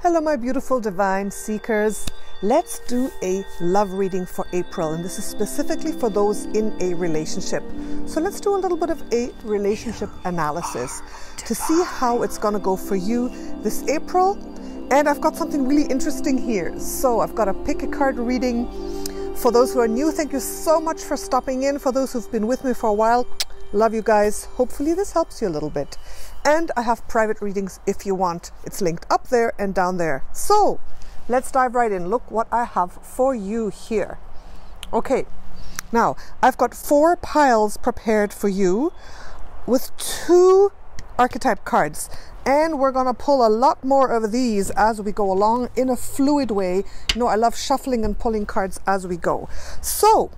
Hello my beautiful divine seekers. Let's do a love reading for April, and this is specifically for those in a relationship. So let's do a little bit of a relationship analysis to see how it's going to go for you this April. And I've got something really interesting here. So I've got a pick a card reading. For those who are new, thank you so much for stopping in. For those who've been with me for a while, love you guys. Hopefully this helps you a little bit. And I have private readings if you want. It's linked up there and down there. So let's dive right in. Look what I have for you here. Okay, now I've got 4 piles prepared for you with 2 archetype cards. And we're going to pull a lot more of these as we go along in a fluid way. You know, I love shuffling and pulling cards as we go. So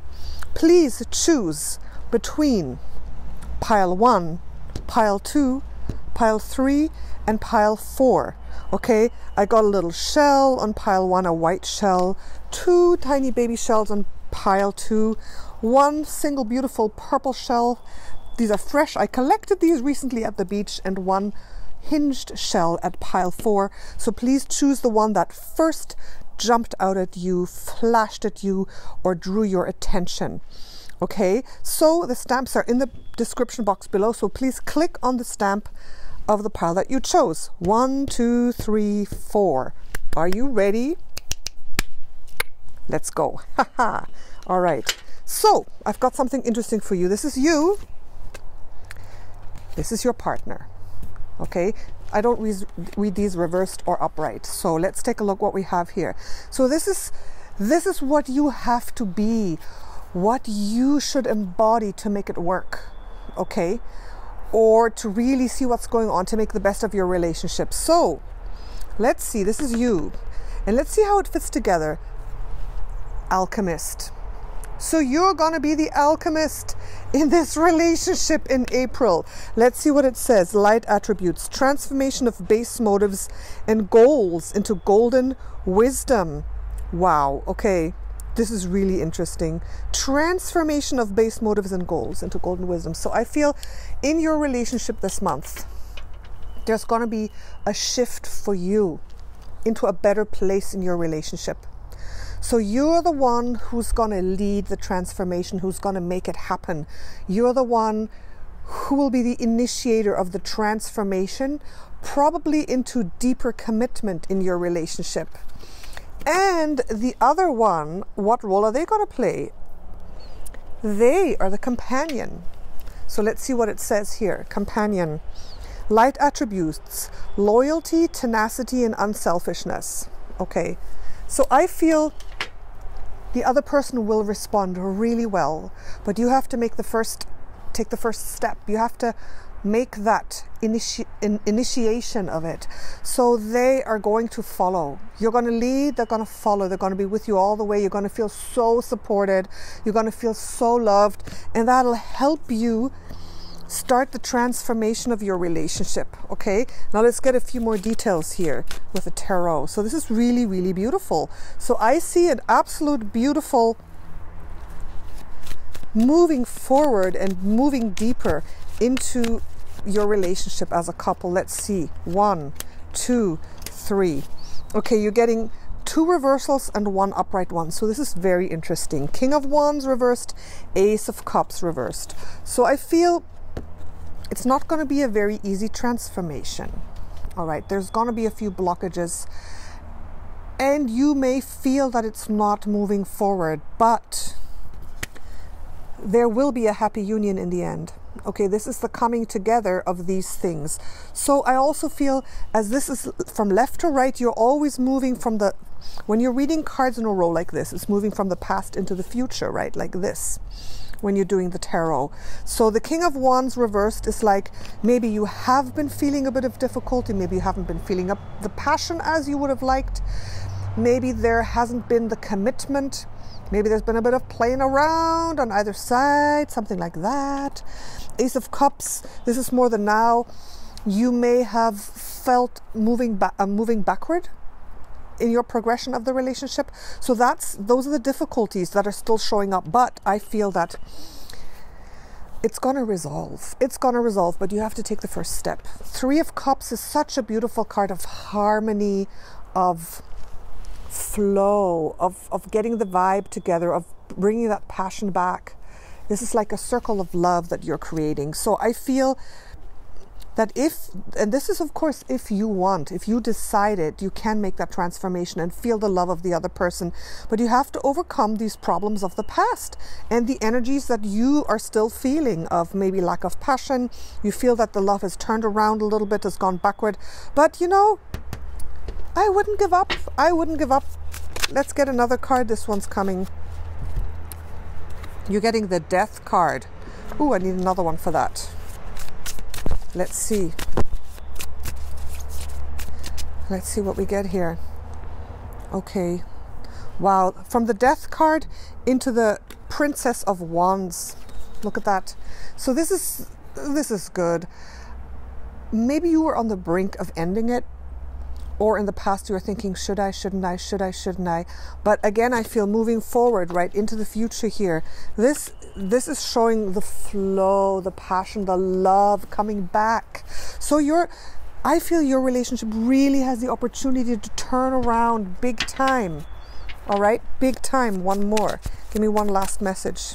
please choose between pile 1, pile 2, pile 3 and pile 4. Okay, I got a little shell on pile 1, a white shell, 2 tiny baby shells on pile 2, 1 single beautiful purple shell. These are fresh. I collected these recently at the beach, and 1 hinged shell at pile 4. So please choose the one that first jumped out at you, flashed at you, or drew your attention. Okay, so the stamps are in the description box below, so please click on the stamp of the pile that you chose. 1, 2, 3, 4. Are you ready? Let's go. Haha. All right, so I've got something interesting for you. This is you. This is your partner. Okay, I don't read these reversed or upright, so let's take a look what we have here. So this is what you have to be, what you should embody to make it work. Okay, or to really see what's going on to make the best of your relationship. So let's see, this is you, and let's see how it fits together. Alchemist. So you're gonna be the alchemist in this relationship in April. Let's see what it says. Light attributes, transformation of base motives and goals into golden wisdom. Wow, okay. This is really interesting. Transformation of base motives and goals into golden wisdom. So I feel in your relationship this month, there's going to be a shift for you into a better place in your relationship. So you're the one who's going to lead the transformation, who's going to make it happen. You're the one who will be the initiator of the transformation, probably into deeper commitment in your relationship. And the other one, what role are they going to play? They are the companion. So let's see what it says here. Companion. Light attributes, loyalty, tenacity, and unselfishness. Okay, so I feel the other person will respond really well, but you have to take the first step. You have to make that initiation of it. So they are going to follow. You're going to lead, they're going to follow. They're going to be with you all the way. You're going to feel so supported. You're going to feel so loved, and that'll help you start the transformation of your relationship. Okay, now let's get a few more details here with the tarot. So this is really, really beautiful. So I see an absolute beautiful moving forward and moving deeper into your relationship as a couple. Let's see. 1, 2, 3. Okay, you're getting 2 reversals and 1 upright one. So this is very interesting. King of Wands reversed, Ace of Cups reversed. So I feel it's not going to be a very easy transformation. All right, there's going to be a few blockages, and you may feel that it's not moving forward, but there will be a happy union in the end. Okay, this is the coming together of these things. So I also feel, as this is from left to right, you're always moving from the, when you're reading cards in a row like this, it's moving from the past into the future, right? Like this, when you're doing the tarot. So the King of Wands reversed is like, maybe you have been feeling a bit of difficulty. Maybe you haven't been feeling up the passion as you would have liked. Maybe there hasn't been the commitment. Maybe there's been a bit of playing around on either side, something like that. Ace of Cups, this is more the now. You may have felt moving backward in your progression of the relationship. So those are the difficulties that are still showing up. But I feel that it's going to resolve. It's going to resolve, but you have to take the first step. 3 of Cups is such a beautiful card of harmony, of flow, of getting the vibe together, of bringing that passion back. This is like a circle of love that you're creating. So I feel that if, and this is of course if you want, if you decide it, you can make that transformation and feel the love of the other person. But you have to overcome these problems of the past and the energies that you are still feeling of maybe lack of passion. You feel that the love has turned around a little bit, has gone backward. But you know, I wouldn't give up. I wouldn't give up. Let's get another card. This one's coming. You're getting the Death card. Ooh, I need another one for that. Let's see. Let's see what we get here. Okay. Wow. From the Death card into the Princess of Wands. Look at that. So this is good. Maybe you were on the brink of ending it. Or in the past you were thinking, should I, shouldn't I, should I, shouldn't I? But again, I feel moving forward, right, into the future here. This is showing the flow, the passion, the love coming back. So I feel your relationship really has the opportunity to turn around big time. All right, big time. One more. Give me one last message.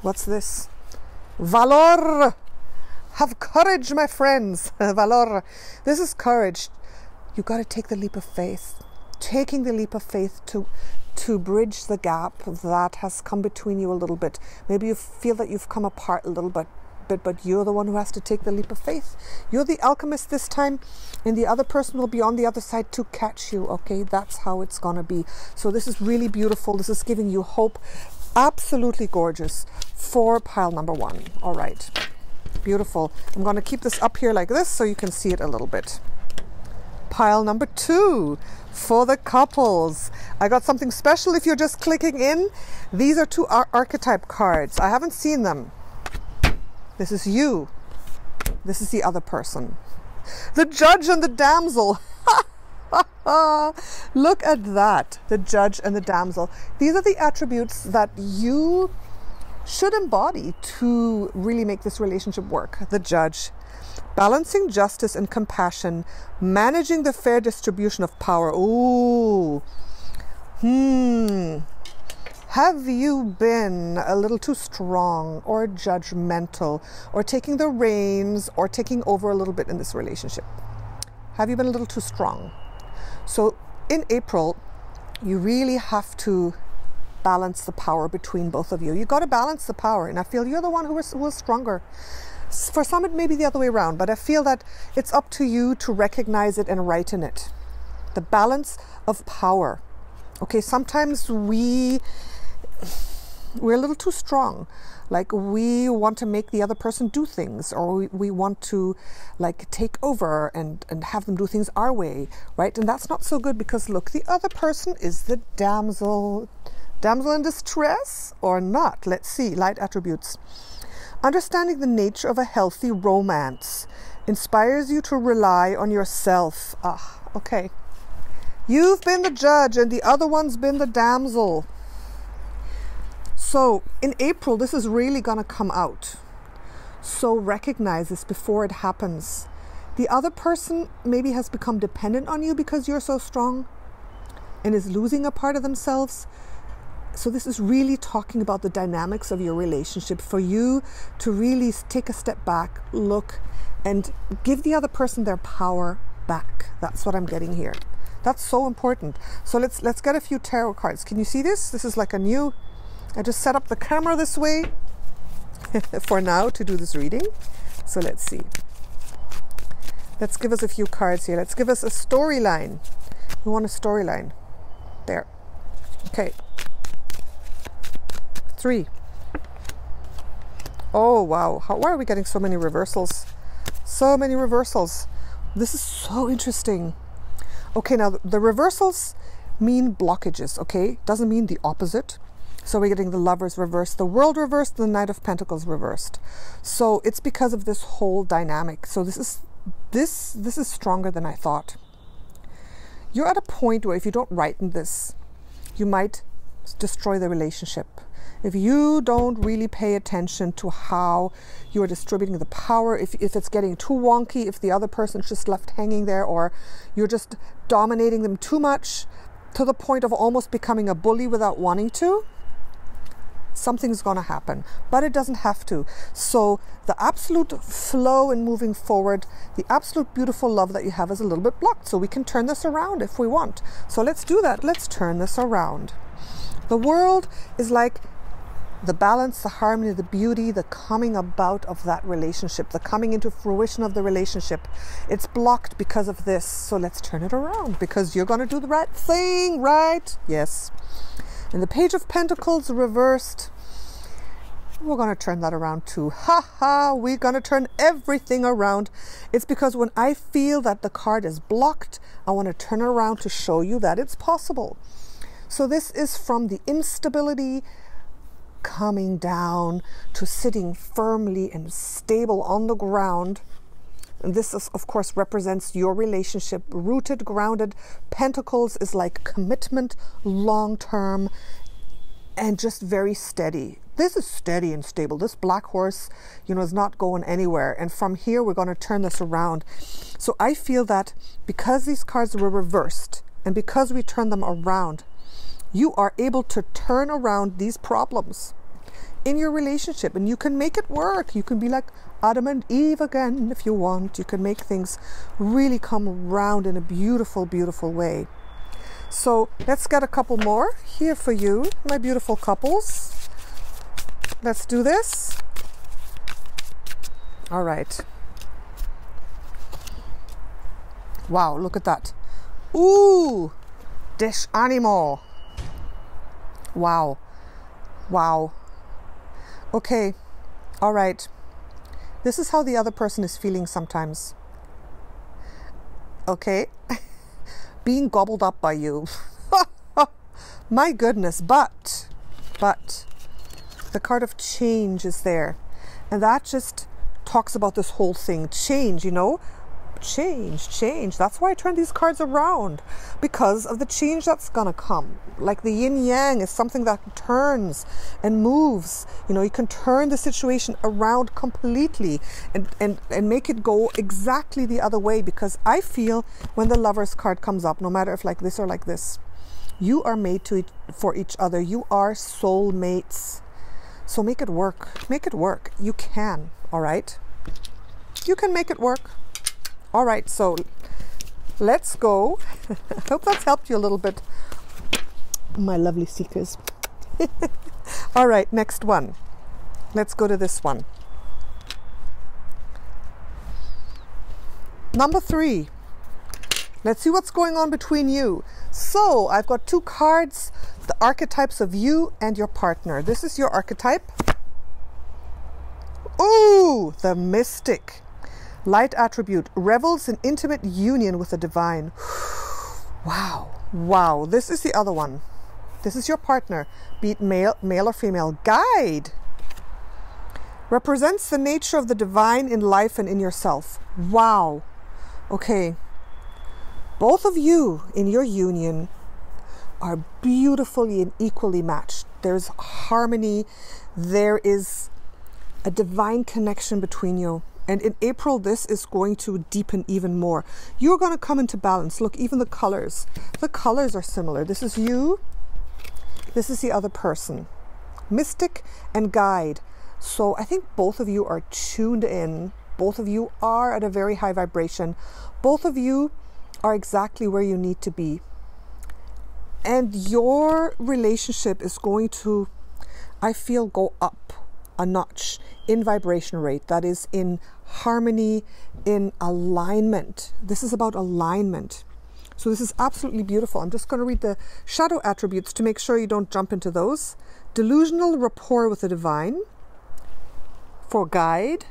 What's this? Valor. Have courage, my friends. Valor. This is courage. You got to take the leap of faith. Taking the leap of faith to bridge the gap that has come between you a little bit. Maybe you feel that you've come apart a little bit, but you're the one who has to take the leap of faith. You're the alchemist this time, and the other person will be on the other side to catch you. Okay, that's how it's gonna be. So this is really beautiful. This is giving you hope. Absolutely gorgeous for pile number 1. All right. Beautiful. I'm going to keep this up here like this so you can see it a little bit. Pile number 2 for the couples. I got something special if you're just clicking in. These are 2 archetype cards. I haven't seen them. This is you. This is the other person. The Judge and the Damsel. Look at that. The Judge and the Damsel. These are the attributes that you should embody to really make this relationship work. The Judge, balancing justice and compassion, managing the fair distribution of power. Ooh. Have you been a little too strong or judgmental or taking the reins or taking over a little bit in this relationship? Have you been a little too strong? So in April, you really have to balance the power between both of you. You got to balance the power, and I feel you're the one who was stronger. For some, it may be the other way around, but I feel that it's up to you to recognize it and write in it. The balance of power. Okay, sometimes we're a little too strong. Like we want to make the other person do things, or we want to like take over and have them do things our way, right? And that's not so good, because look, the other person is the damsel. Damsel in distress or not? Let's see. Light attributes. Understanding the nature of a healthy romance inspires you to rely on yourself. Ah, okay. You've been the Judge and the other one's been the Damsel. So in April, this is really going to come out. So recognize this before it happens. The other person maybe has become dependent on you because you're so strong and is losing a part of themselves. So this is really talking about the dynamics of your relationship, for you to really take a step back, look, and give the other person their power back. That's what I'm getting here. That's so important. So let's get a few tarot cards. Can you see this? This is like a new, I just set up the camera this way for now to do this reading. So let's see. Let's give us a few cards here. Let's give us a storyline. We want a storyline. There. Okay. 3. Oh wow, why are we getting so many reversals? So many reversals. This is so interesting. Okay, now the reversals mean blockages, okay? Doesn't mean the opposite. So we're getting the Lovers reversed, the World reversed, the Knight of Pentacles reversed. So it's because of this whole dynamic. So this is stronger than I thought. You're at a point where if you don't write in this, you might destroy the relationship. if you don't really pay attention to how you're distributing the power, if it's getting too wonky, if the other person's just left hanging there, or you're just dominating them too much to the point of almost becoming a bully without wanting to, something's going to happen, but it doesn't have to. So the absolute flow in moving forward, the absolute beautiful love that you have is a little bit blocked. So we can turn this around if we want. So let's do that. Let's turn this around. The world is like the balance, the harmony, the beauty, the coming about of that relationship, the coming into fruition of the relationship. It's blocked because of this. So let's turn it around, because you're going to do the right thing, right? Yes. And the Page of Pentacles reversed, we're going to turn that around too. Ha ha, we're going to turn everything around. It's because when I feel that the card is blocked, I want to turn it around to show you that it's possible. So this is from the instability coming down to sitting firmly and stable on the ground. And this is, of course, represents your relationship, rooted, grounded. Pentacles is like commitment, long-term, and just very steady. This is steady and stable. This black horse, you know, is not going anywhere. And from here, we're going to turn this around. So I feel that because these cards were reversed and because we turned them around, you are able to turn around these problems in your relationship, and you can make it work. You can be like Adam and Eve again if you want. You can make things really come around in a beautiful, beautiful way. So let's get a couple more here for you, my beautiful couples. Let's do this. All right. Wow, look at that. Ooh, dish animal. Wow. Wow. Okay. All right. This is how the other person is feeling sometimes. Okay. Being gobbled up by you. My goodness. But the card of change is there. And that just talks about this whole thing. Change, you know. Change. That's why I turned these cards around, because of the change that's gonna come. Like the yin yang is something that turns and moves. You know, you can turn the situation around completely and make it go exactly the other way, because I feel when the Lover's card comes up, no matter if like this or like this, you are made for each other. You are soul mates. So make it work. Make it work. You can. All right. You can make it work. All right, so let's go. I hope that's helped you a little bit, my lovely seekers. All right, next one. Let's go to this one. Number 3. Let's see what's going on between you. So I've got 2 cards, the archetypes of you and your partner. This is your archetype. Ooh, the mystic. Light attribute, revels in intimate union with the divine. Wow. This is the other one. This is your partner, be it male or female. Guide represents the nature of the divine in life and in yourself. Wow. Okay. Both of you in your union are beautifully and equally matched. There's harmony. There is a divine connection between you. And in April, this is going to deepen even more. You're going to come into balance. Look, even the colors. The colors are similar. This is you. This is the other person. Mystic and guide. So I think both of you are tuned in. Both of you are at a very high vibration. Both of you are exactly where you need to be. And your relationship is going to, I feel, go up a notch in vibration rate. That is in harmony, in alignment. This is about alignment. So this is absolutely beautiful. I'm just going to read the shadow attributes to make sure you don't jump into those. Delusional rapport with the divine. For guide,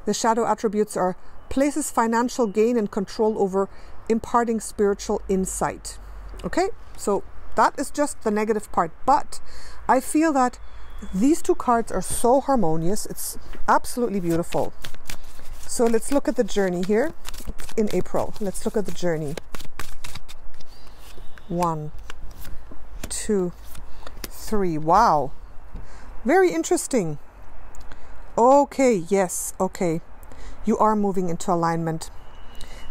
the shadow attributes are places financial gain and control over imparting spiritual insight. Okay, so that is just the negative part. But I feel that these 2 cards are so harmonious. It's absolutely beautiful. So let's look at the journey here in April. Let's look at the journey. 1, 2, 3. Wow. Very interesting. Okay, yes, okay. You are moving into alignment.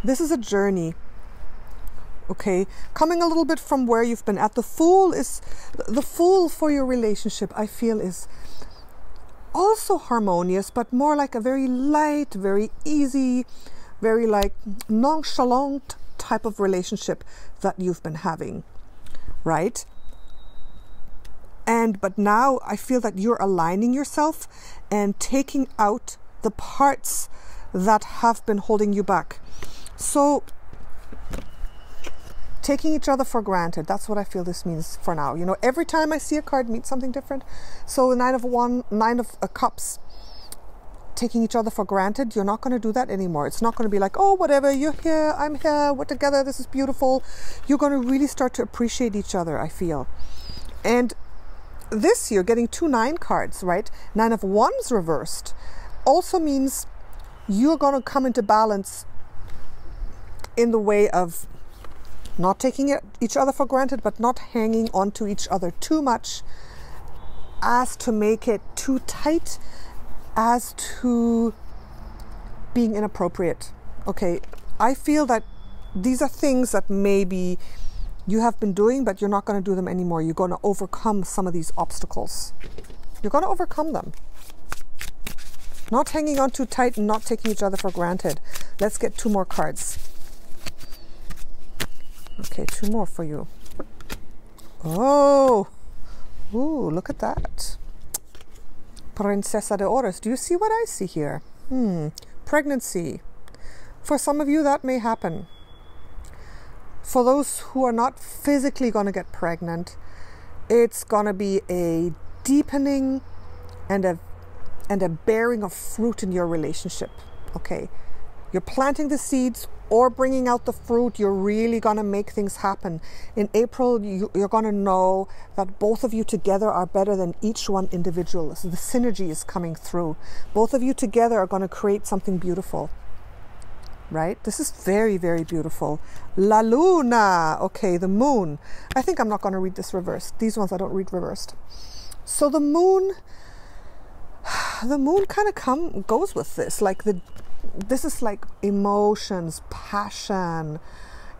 This is a journey. Okay, coming a little bit from where you've been at. The Fool for your relationship, I feel, is also harmonious, but more like a very light, very easy, very like nonchalant type of relationship that you've been having, right? But now I feel that you're aligning yourself and taking out the parts that have been holding you back. So taking each other for granted, that's what I feel this means for now. You know, every time I see a card means something different. So Nine of Cups, taking each other for granted, you're not going to do that anymore. It's not going to be like, oh, whatever, you're here, I'm here, we're together, this is beautiful. You're going to really start to appreciate each other, I feel. And this year, getting 2 9 cards, right? 9 of Wands reversed also means you're going to come into balance in the way of not taking each other for granted, but not hanging on to each other too much as to make it too tight, as to being inappropriate. Okay, I feel that these are things that maybe you have been doing, but you're not going to do them anymore. You're going to overcome some of these obstacles. You're going to overcome them. Not hanging on too tight and not taking each other for granted. Let's get 2 more cards. Okay, 2 more for you. Oh, ooh, look at that. Princesa de Oros. Do you see what I see here? Pregnancy. For some of you, that may happen. For those who are not physically going to get pregnant, it's going to be a deepening and a bearing of fruit in your relationship. Okay, you're planting the seeds or bringing out the fruit. You're really going to make things happen. In April, you're going to know that both of you together are better than each one individual. So the synergy is coming through. Both of you together are going to create something beautiful. Right? This is very, very beautiful. La Luna. Okay, the moon. I think I'm not going to read this reversed. These ones I don't read reversed. So the moon kind of goes with this. Like this is like emotions, passion.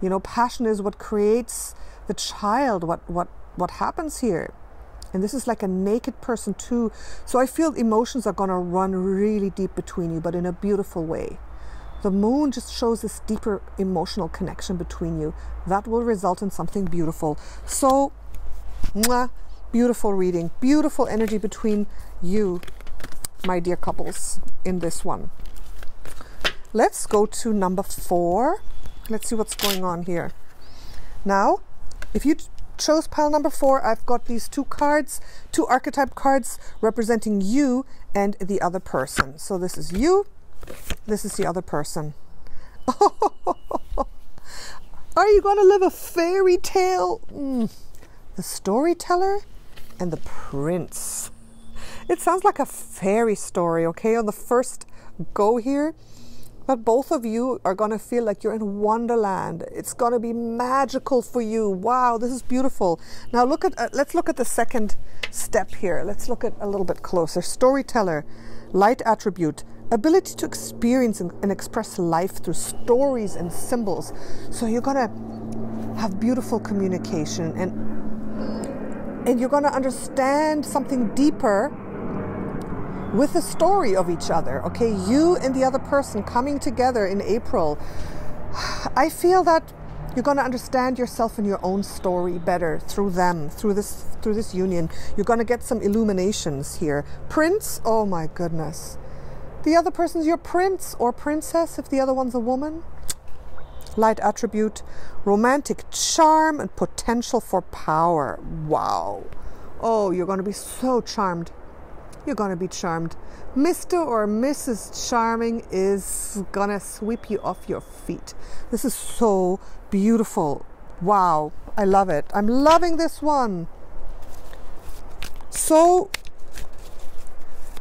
You know, passion is what creates the child, what happens here. And this is like a naked person too. So I feel emotions are going to run really deep between you, but in a beautiful way. The moon just shows this deeper emotional connection between you that will result in something beautiful. So, beautiful reading, beautiful energy between you, my dear couples, in this one. Let's go to number 4. Let's see what's going on here. Now, if you chose pile number 4, I've got these 2 cards, 2 archetype cards representing you and the other person. So this is you. This is the other person. Are you going to live a fairy tale? The storyteller and the prince. It sounds like a fairy story, okay, on the first go here. But both of you are going to feel like you're in Wonderland. It's going to be magical for you. Wow, this is beautiful. Now let's look at the second step here. Let's look at a little bit closer. Storyteller, light attribute. Ability to experience and express life through stories and symbols. So you're going to have beautiful communication and you're going to understand something deeper with the story of each other. Okay, you and the other person coming together in April. I feel that you're going to understand yourself and your own story better through them, through this union. You're going to get some illuminations here. Prince, oh my goodness. The other person's your prince or princess if the other one's a woman. Light attribute, romantic charm and potential for power. Wow. Oh, you're going to be so charmed. You're going to be charmed. Mr. or Mrs. Charming is going to sweep you off your feet. This is so beautiful. Wow. I love it. I'm loving this one. So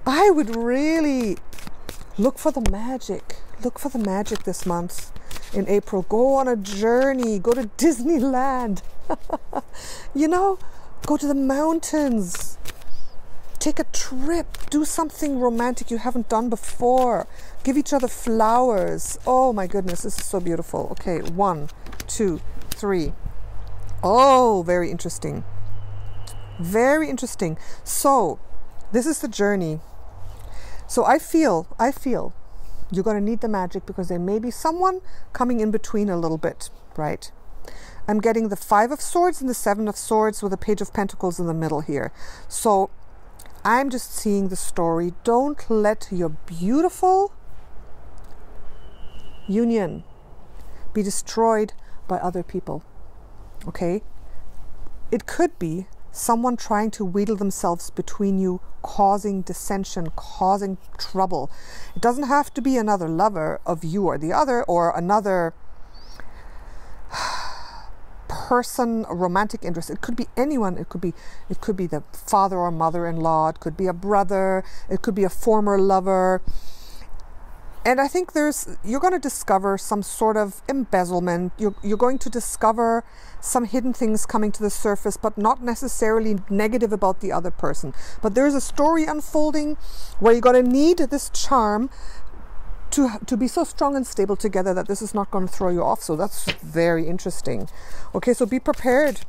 I would really look for the magic. Look for the magic this month in April. Go on a journey. Go to Disneyland. You know, go to the mountains. Take a trip, do something romantic you haven't done before. Give each other flowers. Oh my goodness, this is so beautiful. Okay, 1, 2, 3. Oh, very interesting. Very interesting. So, this is the journey. So I feel you're going to need the magic, because there may be someone coming in between a little bit, right? I'm getting the 5 of Swords and the 7 of Swords with a Page of Pentacles in the middle here. So I'm just seeing the story. Don't let your beautiful union be destroyed by other people, okay? It could be someone trying to wheedle themselves between you, causing dissension, causing trouble. It doesn't have to be another lover of you or the other, or another person, a romantic interest. It could be anyone. It could be the father or mother-in-law. It could be a brother. It could be a former lover. And I think you're going to discover some sort of embezzlement. You're going to discover some hidden things coming to the surface, but not necessarily negative about the other person. But there's a story unfolding where you're going to need this charm to be so strong and stable together that this is not going to throw you off. So that's very interesting. Okay, so be prepared.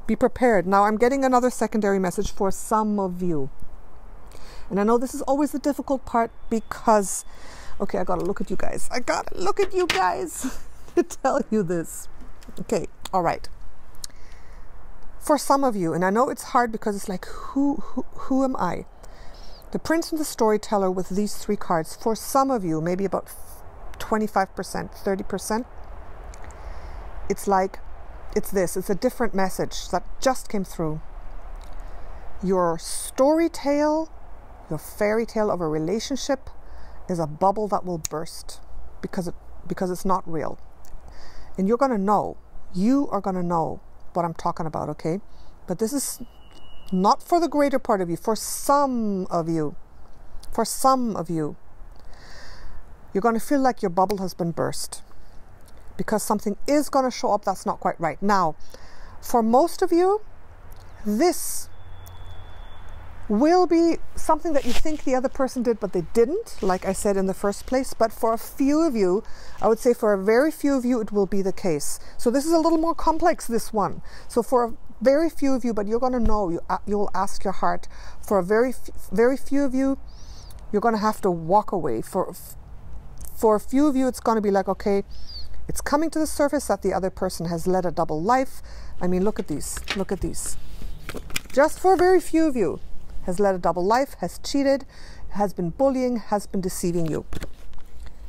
Be prepared. Now I'm getting another secondary message for some of you. And I know this is always the difficult part, because okay, I gotta look at you guys. I gotta look at you guys to tell you this. Okay, all right. For some of you, and I know it's hard because it's like, who am I? The Prince and the Storyteller with these 3 cards. For some of you, maybe about 25%, 30%, it's like, it's a different message that just came through. Your story tale, your fairy tale of a relationship is a bubble that will burst because it's not real. And you're going to know, you are going to know what I'm talking about, okay? But this is not for the greater part of you. For some of you, you're going to feel like your bubble has been burst, because something is going to show up that's not quite right. Now, for most of you, this will be something that you think the other person did, but they didn't, like I said in the first place. But for a few of you, I would say for a very few of you, it will be the case. So this is a little more complex, this one. So for a very few of you, but you're going to know, you'll ask your heart. For a very few of you, you're going to have to walk away. For a few of you, it's going to be like, okay, it's coming to the surface that the other person has led a double life. I mean, look at these. Look at these. Just for a very few of you, has led a double life, has cheated, has been bullying, has been deceiving you.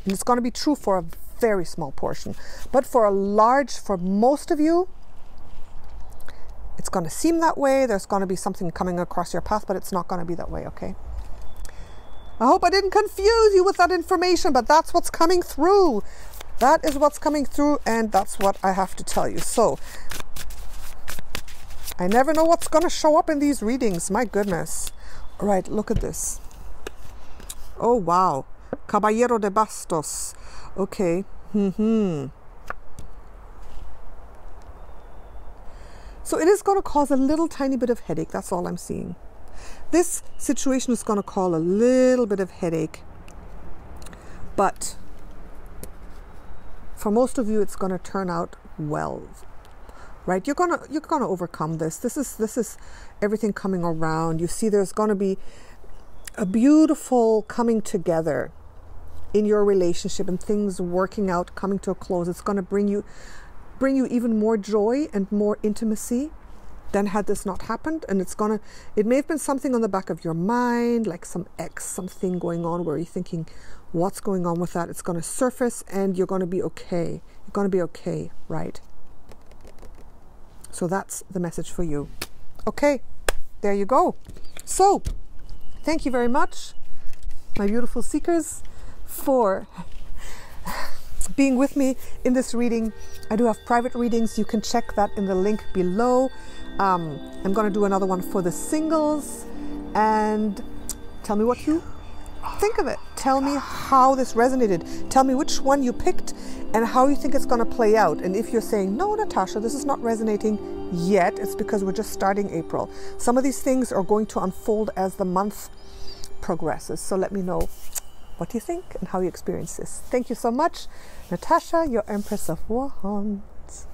And it's going to be true for a very small portion. But for most of you, it's going to seem that way. There's going to be something coming across your path, but it's not going to be that way, okay? I hope I didn't confuse you with that information, but that's what's coming through. That is what's coming through, and that's what I have to tell you. So, I never know what's going to show up in these readings. My goodness. All right, look at this. Oh, wow. Caballero de Bastos. Okay. So it is going to cause a little tiny bit of headache. That's all I'm seeing. This situation is going to cause a little bit of headache. But for most of you, it's going to turn out well. Right, you're gonna overcome this. This is everything coming around. You see, there's gonna be a beautiful coming together in your relationship and things working out, coming to a close. It's gonna bring you even more joy and more intimacy than had this not happened. And it may have been something on the back of your mind, like something going on where you're thinking, what's going on with that? It's gonna surface, and you're gonna be okay. You're gonna be okay, right? So that's the message for you. Okay, there you go. So, thank you very much, my beautiful seekers, for being with me in this reading. I do have private readings. You can check that in the link below. I'm going to do another one for the singles. And tell me what you think of it. tell me how this resonated. Tell me which one you picked and how you think it's going to play out. And if you're saying, no, Natasha, this is not resonating yet, it's because we're just starting April. Some of these things are going to unfold as the month progresses. So let me know what you think and how you experience this. Thank you so much. Natasha, your Empress of Wands.